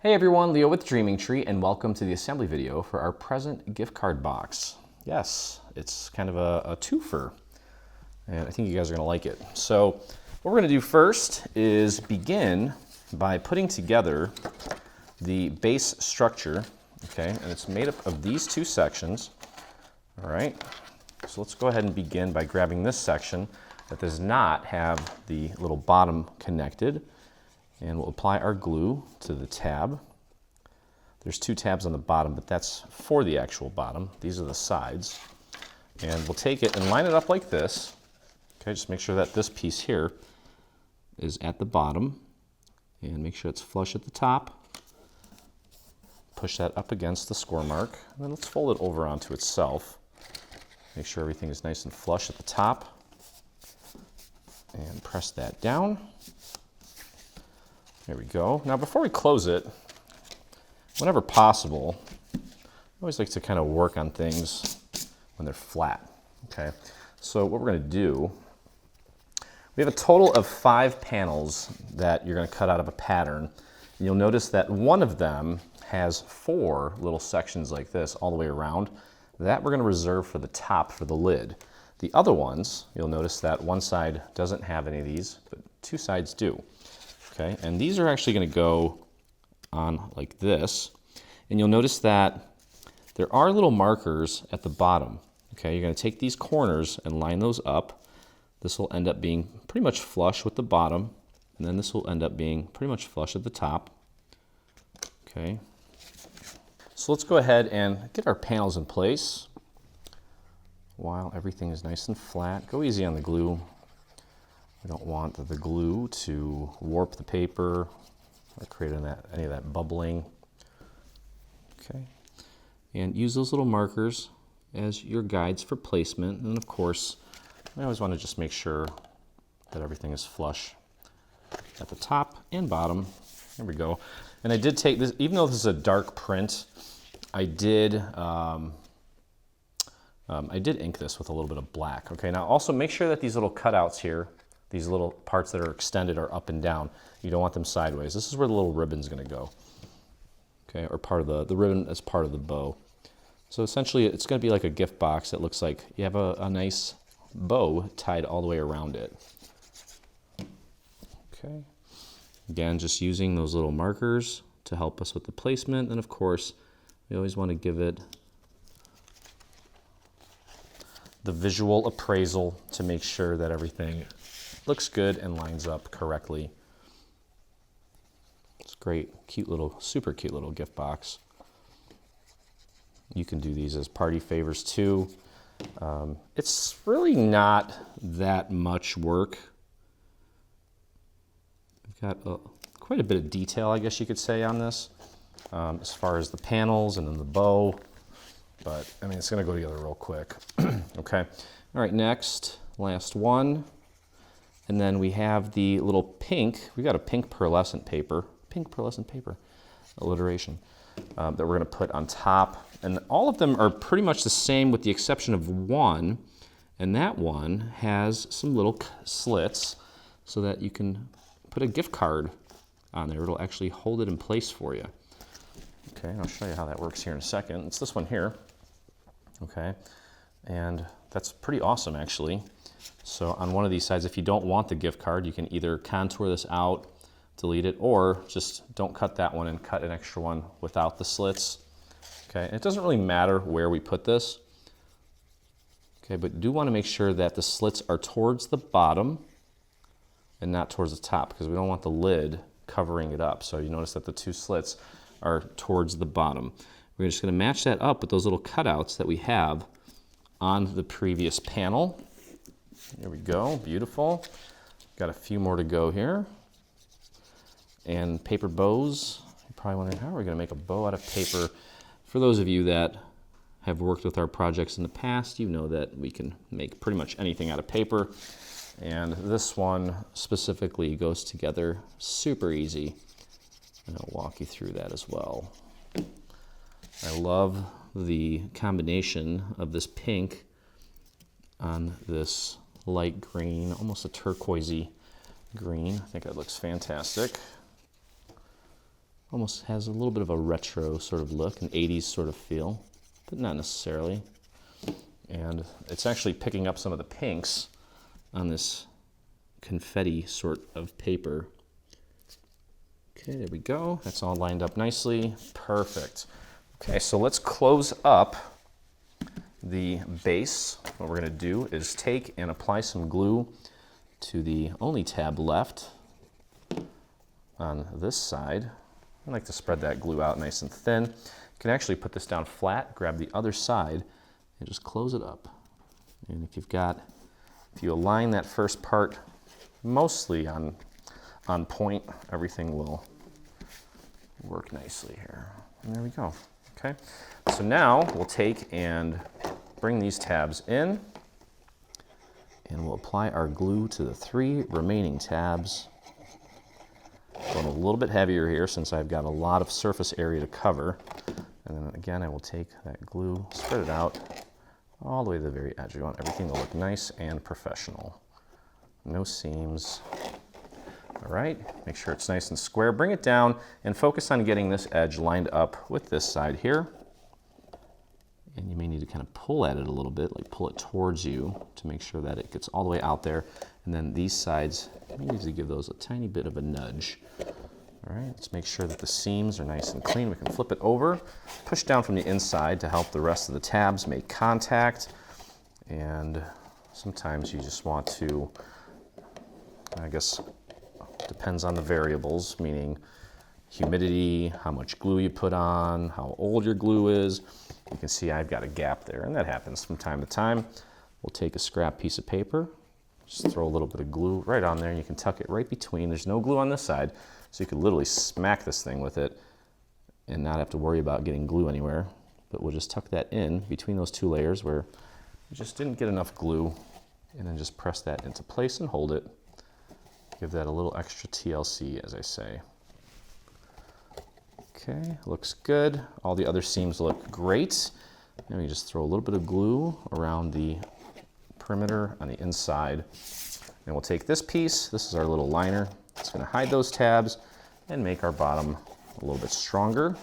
Hey everyone, Leo with Dreaming Tree, and welcome to the assembly video for our present gift card box. Yes, it's kind of a twofer, and I think you guys are gonna like it. So what we're gonna do first is begin by putting together the base structure, okay? And it's made up of these two sections, all right? So let's go ahead and begin by grabbing this section that does not have the little bottom connected. And we'll apply our glue to the tab. There's two tabs on the bottom, but that's for the actual bottom. These are the sides. And we'll take it and line it up like this. Okay, just make sure that this piece here is at the bottom. And make sure it's flush at the top. Push that up against the score mark. And then let's fold it over onto itself. Make sure everything is nice and flush at the top. And press that down. There we go. Now before we close it, whenever possible, I always like to kind of work on things when they're flat, okay? So what we're gonna do, we have a total of 5 panels that you're gonna cut out of a pattern. And you'll notice that one of them has 4 little sections like this all the way around. That we're gonna reserve for the top for the lid. The other ones, you'll notice that one side doesn't have any of these, but 2 sides do. Okay, and these are actually going to go on like this, and you'll notice that there are little markers at the bottom. Okay, you're going to take these corners and line those up. This will end up being pretty much flush with the bottom, and then this will end up being pretty much flush at the top. Okay, so let's go ahead and get our panels in place while everything is nice and flat. Go easy on the glue. We don't want the glue to warp the paper or create any of that bubbling. Okay, and use those little markers as your guides for placement. And of course, we always want to just make sure that everything is flush at the top and bottom. There we go. And I did take this, even though this is a dark print, I did ink this with a little bit of black. Okay, now also make sure that these little cutouts here, these little parts that are extended are up and down. You don't want them sideways. This is where the little ribbon's gonna go. Okay, or part of the ribbon as part of the bow. So essentially it's gonna be like a gift box that looks like you have a nice bow tied all the way around it. Okay, again, just using those little markers to help us with the placement. And of course, we always wanna give it the visual appraisal to make sure that everything looks good and lines up correctly. It's great, cute little, super cute little gift box. You can do these as party favors too. It's really not that much work. We've got quite a bit of detail, I guess you could say, on this, as far as the panels and then the bow. But I mean, it's gonna go together real quick. Okay, all right, next, last one. And then we have the little pink, we got a pink pearlescent paper, alliteration, that we're gonna put on top. And all of them are pretty much the same with the exception of one. And that one has some little slits so that you can put a gift card on there. It'll actually hold it in place for you. Okay, I'll show you how that works here in a second. It's this one here, okay? And that's pretty awesome, actually. So on one of these sides, if you don't want the gift card, you can either contour this out, delete it, or just don't cut that one and cut an extra one without the slits. Okay, and it doesn't really matter where we put this. Okay, but do want to make sure that the slits are towards the bottom and not towards the top, because we don't want the lid covering it up. So you notice that the 2 slits are towards the bottom. We're just going to match that up with those little cutouts that we have on the previous panel. There we go, beautiful. Got a few more to go here. And paper bows. You're probably wondering, how are we gonna make a bow out of paper? For those of you that have worked with our projects in the past, you know that we can make pretty much anything out of paper. And this one specifically goes together super easy. And I'll walk you through that as well. I love the combination of this pink on this light green, almost a turquoisey green. I think that looks fantastic. Almost has a little bit of a retro sort of look, an 80s sort of feel, but not necessarily. And it's actually picking up some of the pinks on this confetti sort of paper. Okay, there we go. That's all lined up nicely. Perfect. Okay, so let's close up the base. What we're going to do is take and apply some glue to the only tab left on this side. I like to spread that glue out nice and thin. You can actually put this down flat, grab the other side, and just close it up. And if you align that first part mostly on point, everything will work nicely here. And there we go. Okay, so now we'll take and bring these tabs in, and we'll apply our glue to the 3 remaining tabs. Going a little bit heavier here since I've got a lot of surface area to cover. And then again, I will take that glue, spread it out all the way to the very edge. We want everything to look nice and professional. No seams. All right, make sure it's nice and square. Bring it down and focus on getting this edge lined up with this side here. And you may need to kind of pull at it a little bit, like pull it towards you to make sure that it gets all the way out there. And then these sides, you need to give those a tiny bit of a nudge. All right, let's make sure that the seams are nice and clean. We can flip it over, push down from the inside to help the rest of the tabs make contact. And sometimes you just want to, I guess, depends on the variables, meaning humidity, how much glue you put on, how old your glue is. You can see I've got a gap there, and that happens from time to time. We'll take a scrap piece of paper, just throw a little bit of glue right on there, and you can tuck it right between. There's no glue on this side, so you could literally smack this thing with it and not have to worry about getting glue anywhere. But we'll just tuck that in between those 2 layers where you just didn't get enough glue, and then just press that into place and hold it. Give that a little extra TLC, as I say. Okay, looks good. All the other seams look great. Now we just throw a little bit of glue around the perimeter on the inside. And we'll take this piece, this is our little liner. It's going to hide those tabs and make our bottom a little bit stronger.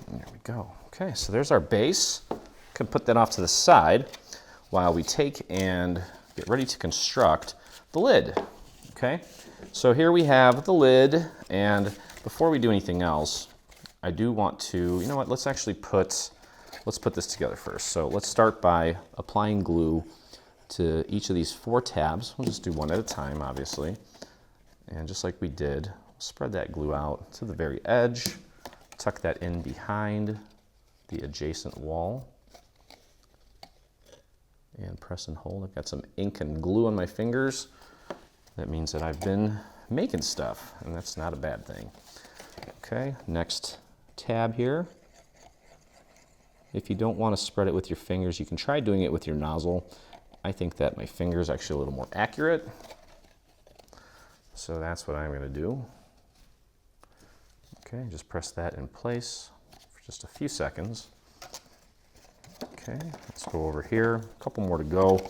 And there we go. Okay, so there's our base. Can put that off to the side while we take and get ready to construct the lid. Okay, so here we have the lid, and before we do anything else, I do want to, you know what, let's put this together first. So let's start by applying glue to each of these 4 tabs. We'll just do one at a time, obviously. And just like we did, spread that glue out to the very edge, tuck that in behind the adjacent wall, and press and hold. I've got some ink and glue on my fingers. That means that I've been making stuff, and that's not a bad thing. Okay, next tab here. If you don't want to spread it with your fingers, you can try doing it with your nozzle. I think that my finger is actually a little more accurate. So that's what I'm going to do. Okay, just press that in place for just a few seconds. Okay, let's go over here. A couple more to go.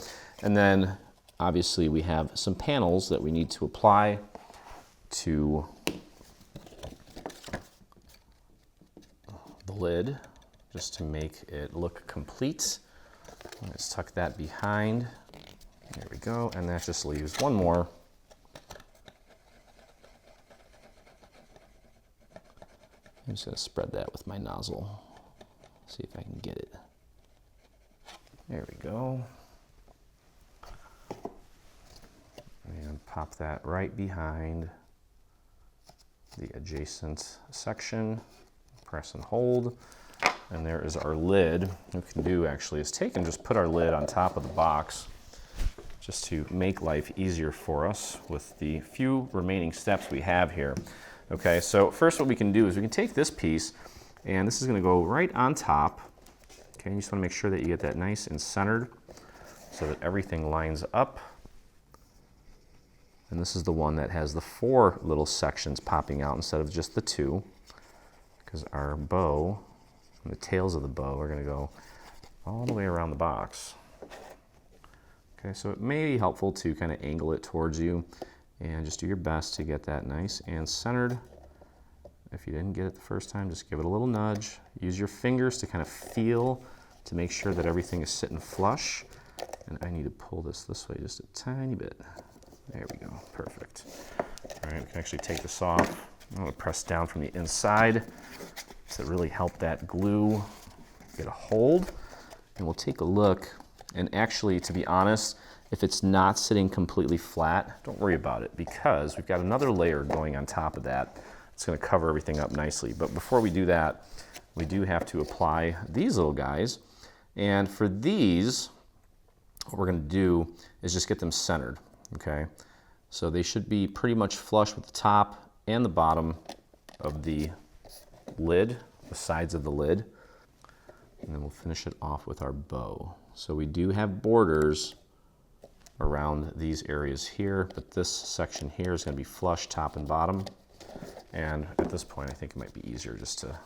And then obviously we have some panels that we need to apply to the lid just to make it look complete. Let's tuck that behind. There we go. And that just leaves one more. I'm just going to spread that with my nozzle. See if I can get it. There we go. And pop that right behind the adjacent section. Press and hold. And there is our lid. What we can do actually is take and just put our lid on top of the box just to make life easier for us with the few remaining steps we have here. Okay, so first what we can do is we can take this piece, and this is going to go right on top. Okay, you just want to make sure that you get that nice and centered so that everything lines up. And this is the one that has the 4 little sections popping out instead of just the 2, because our bow and the tails of the bow are going to go all the way around the box. Okay, so it may be helpful to kind of angle it towards you And just do your best to get that nice and centered. If you didn't get it the first time, just give it a little nudge. Use your fingers to kind of feel to make sure that everything is sitting flush. And I need to pull this way just a tiny bit. There we go, perfect. All right, we can actually take this off. I'm gonna press down from the inside to really help that glue get a hold. And we'll take a look. And actually, to be honest, if it's not sitting completely flat, don't worry about it because we've got another layer going on top of that. It's gonna cover everything up nicely. But before we do that, we do have to apply these little guys. And for these, what we're gonna do is just get them centered, okay? So they should be pretty much flush with the top and the bottom of the lid, the sides of the lid. And then we'll finish it off with our bow. So we do have borders around these areas here, but this section here is going to be flush top and bottom. And at this point, I think it might be easier just to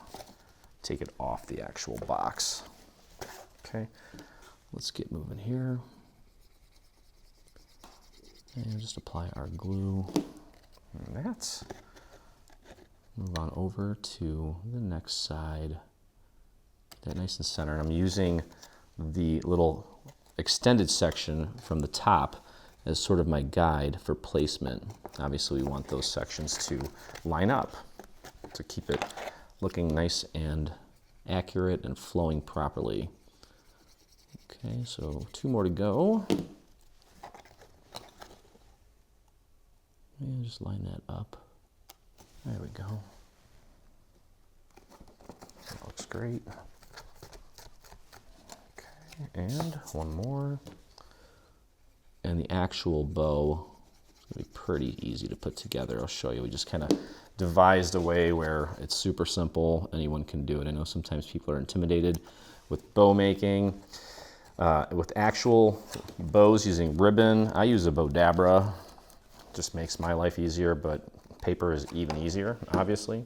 take it off the actual box. Okay, let's get moving here. And just apply our glue. And that's, move on over to the next side. Get that nice and centered. I'm using the little extended section from the top as sort of my guide for placement. Obviously, we want those sections to line up to keep it looking nice and accurate and flowing properly. Okay, so 2 more to go. And just line that up. There we go. That looks great. And 1 more. And the actual bow is going to be pretty easy to put together. I'll show you. We just kind of devised a way where it's super simple. Anyone can do it. I know sometimes people are intimidated with bow making. With actual bows using ribbon, I use a Bowdabra. Just makes my life easier, but paper is even easier, obviously.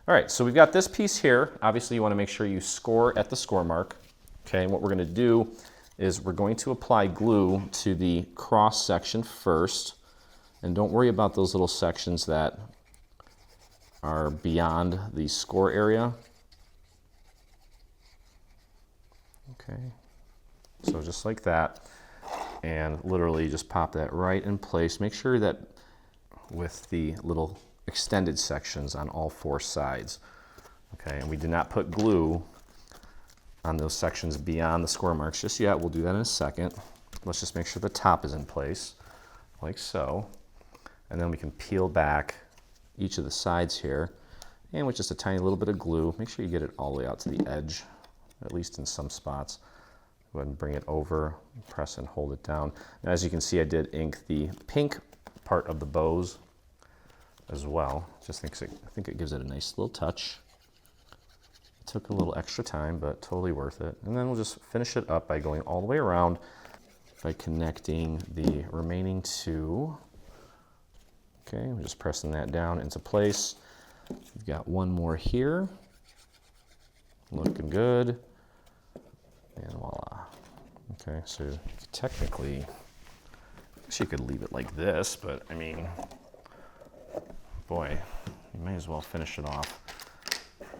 All right, so we've got this piece here. Obviously, you want to make sure you score at the score mark. Okay, and what we're going to do is we're going to apply glue to the cross section first. And don't worry about those little sections that are beyond the score area. Okay, so just like that. And literally just pop that right in place. Make sure that with the little extended sections on all 4 sides. Okay, and we did not put glue on those sections beyond the score marks just yet. We'll do that in a second. Let's just make sure the top is in place, like so. And then we can peel back each of the sides here. And with just a tiny little bit of glue, make sure you get it all the way out to the edge, at least in some spots. Go ahead and bring it over, press and hold it down. Now, as you can see, I did ink the pink part of the bows as well. I think it gives it a nice little touch. It took a little extra time, but totally worth it. And then we'll just finish it up by going all the way around by connecting the remaining 2. Okay, we're just pressing that down into place. We've got 1 more here. Looking good. And voila. Okay, so technically, I guess you could leave it like this, but I mean, boy, you may as well finish it off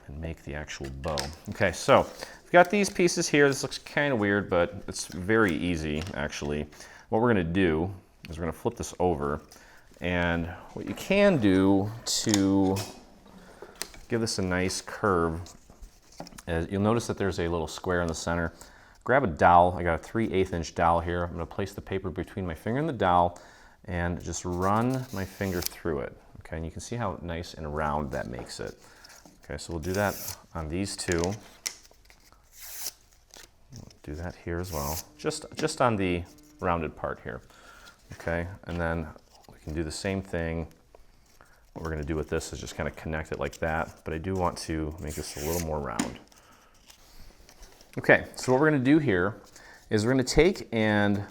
and make the actual bow. Okay, so we've got these pieces here. This looks kind of weird, but it's very easy, actually. What we're gonna do is we're gonna flip this over, and what you can do to give this a nice curve is you'll notice that there's a little square in the center. Grab a dowel. I got a 3/8 inch dowel here. I'm gonna place the paper between my finger and the dowel and just run my finger through it. Okay, and you can see how nice and round that makes it. Okay, so we'll do that on these 2. We'll do that here as well, just on the rounded part here. Okay, and then we can do the same thing. What we're gonna do with this is just kind of connect it like that, but I do want to make this a little more round. Okay, so what we're gonna do here is we're gonna take, and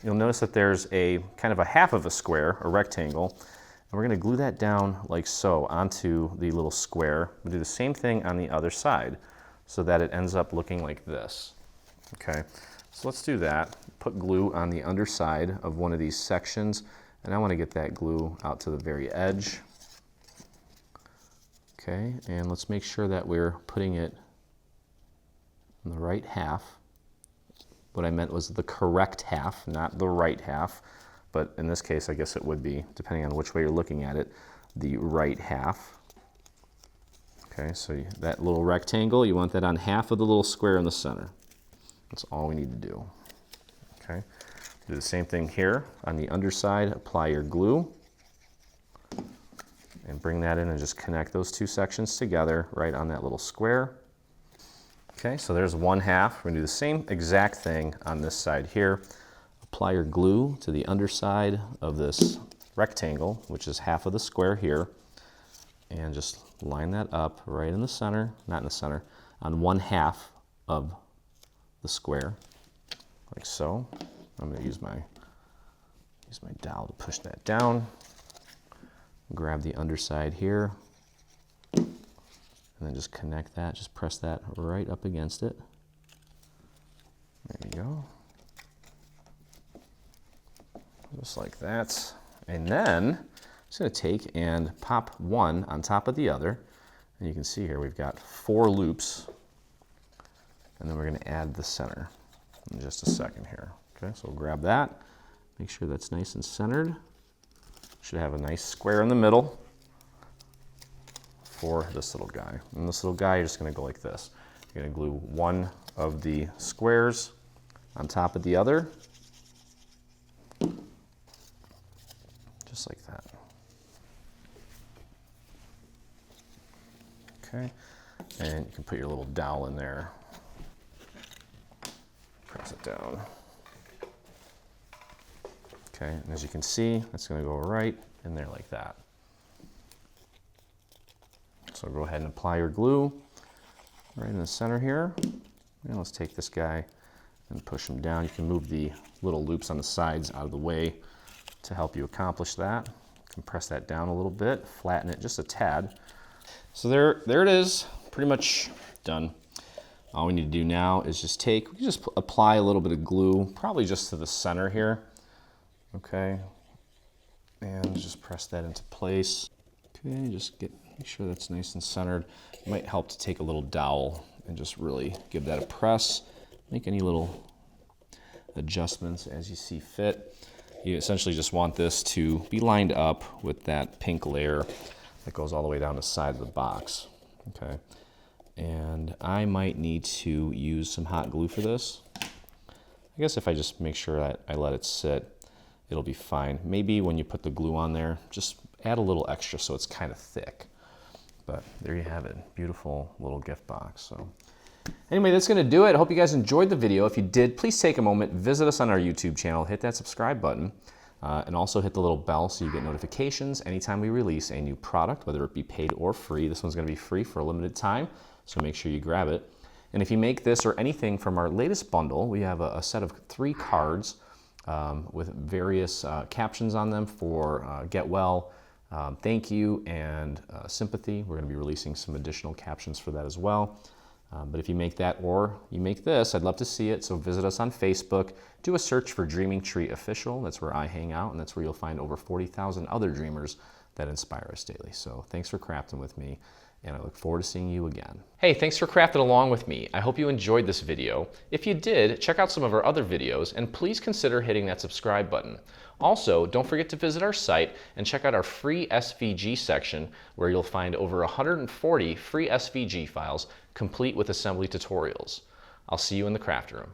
you'll notice that there's a kind of a half of a square, a rectangle, and we're gonna glue that down like so onto the little square. We'll do the same thing on the other side so that it ends up looking like this. Okay, so let's do that. Put glue on the underside of one of these sections, And I want to get that glue out to the very edge. Okay, and let's make sure that we're putting it in the right half. What I meant was the correct half, not the right half. But in this case, I guess it would be, depending on which way you're looking at it, the right half. Okay, so that little rectangle, you want that on half of the little square in the center. That's all we need to do. Okay, do the same thing here. On the underside, apply your glue. And bring that in and just connect those two sections together right on that little square. Okay, so there's one half. We're gonna do the same exact thing on this side here. Apply your glue to the underside of this rectangle, which is half of the square here, and just line that up right in the center, not in the center, on one half of the square, like so. I'm gonna use my dowel to push that down. Grab the underside here, and then just connect that, just press that right up against it. There you go. Just like that. And then I'm just gonna take and pop one on top of the other. And you can see here we've got 4 loops. And then we're gonna add the center in just a second here. Okay, so we'll grab that, make sure that's nice and centered. Should have a nice square in the middle for this little guy. And this little guy, you're just gonna go like this. You're gonna glue one of the squares on top of the other, just like that. Okay, and you can put your little dowel in there. Press it down. Okay, and as you can see, it's going to go right in there like that. So go ahead and apply your glue right in the center here. And let's take this guy and push him down. You can move the little loops on the sides out of the way to help you accomplish that. Compress that down a little bit, flatten it just a tad. So there it is, pretty much done. All we need to do now is just apply a little bit of glue, probably just to the center here. Okay, and just press that into place. Okay, just make sure that's nice and centered. It might help to take a little dowel and just really give that a press. Make any little adjustments as you see fit. You essentially just want this to be lined up with that pink layer that goes all the way down the side of the box. Okay, and I might need to use some hot glue for this. I guess if I just make sure that I let it sit, it'll be fine. Maybe when you put the glue on there, just add a little extra so it's kind of thick. But there you have it, beautiful little gift box. So anyway, that's gonna do it. I hope you guys enjoyed the video. If you did, please take a moment, visit us on our YouTube channel, hit that subscribe button, and also hit the little bell so you get notifications anytime we release a new product, whether it be paid or free. This one's gonna be free for a limited time, so make sure you grab it. And if you make this or anything from our latest bundle, we have a set of 3 cards with various captions on them for get well, thank you, and sympathy. We're going to be releasing some additional captions for that as well. But if you make that or you make this, I'd love to see it. So visit us on Facebook, do a search for Dreaming Tree Official. That's where I hang out, and that's where you'll find over 40,000 other dreamers that inspire us daily. So thanks for crafting with me, and I look forward to seeing you again. Hey, thanks for crafting along with me. I hope you enjoyed this video. If you did, check out some of our other videos, and please consider hitting that subscribe button. Also, don't forget to visit our site and check out our free SVG section, where you'll find over 140 free SVG files complete with assembly tutorials. I'll see you in the craft room.